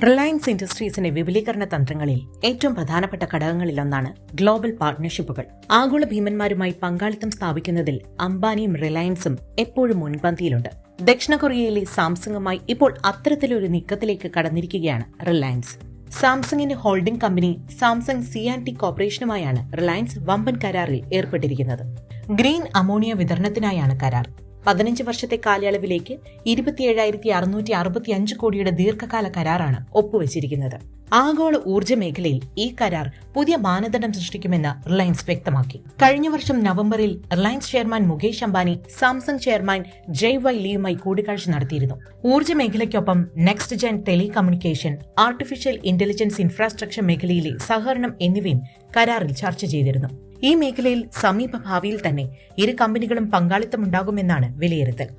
Reliance ഇൻഡസ്ട്രീസിന്റെ വിപുലീകരണ തന്ത്രങ്ങളിൽ ഏറ്റവും പ്രധാനപ്പെട്ട ഘടകങ്ങളിലൊന്നാണ് ഗ്ലോബൽ പാർട്ട്ണർഷിപ്പുകൾ. ആഗോള ഭീമന്മാരുമായി പങ്കാളിത്തം സ്ഥാപിക്കുന്നതിൽ അംബാനിയും റിലയൻസും എപ്പോഴും മുൻപന്തിയിലുണ്ട്. ദക്ഷിണ കൊറിയയിലെ സാംസങ്ങുമായി ഇപ്പോൾ അത്തരത്തിലൊരു നീക്കത്തിലേക്ക് കടന്നിരിക്കുകയാണ് റിലയൻസ്. സാംസങ്ങിന്റെ ഹോൾഡിംഗ് കമ്പനി സാംസങ് സി&ടി കോർപ്പറേഷനുമായാണ് റിലയൻസ് വമ്പൻ കരാറിൽ ഏർപ്പെട്ടിരിക്കുന്നത്. ഗ്രീൻ അമോണിയ വിതരണത്തിനായാണ് കരാർ. 15 വർഷത്തെ കാലയളവിലേക്ക് 27,665 കോടിയുടെ ദീർഘകാല കരാറാണ് ഒപ്പുവച്ചിരിക്കുന്നത്. ആഗോള ഊർജ്ജ മേഖലയിൽ ഈ കരാർ പുതിയ മാനദണ്ഡം സൃഷ്ടിക്കുമെന്ന് റിലയൻസ് വ്യക്തമാക്കി. കഴിഞ്ഞ വർഷം നവംബറിൽ Reliance chairman Mukesh Ambani Samsung chairman Jay Y ലിയുമായി കൂടിക്കാഴ്ച നടത്തിയിരുന്നു. ഊർജ്ജ മേഖലയ്ക്കൊപ്പം next gen telecommunication, artificial intelligence infrastructure മേഖലയിലെ സഹകരണം എന്നിവയും കരാറിൽ ചർച്ച ചെയ്തിരുന്നു. ഈ മേഖലയിൽ സമീപഭാവിയിൽ തന്നെ ഇരു കമ്പനികളും പങ്കാളിത്തമുണ്ടാകുമെന്നാണ് വിലയിരുത്തൽ.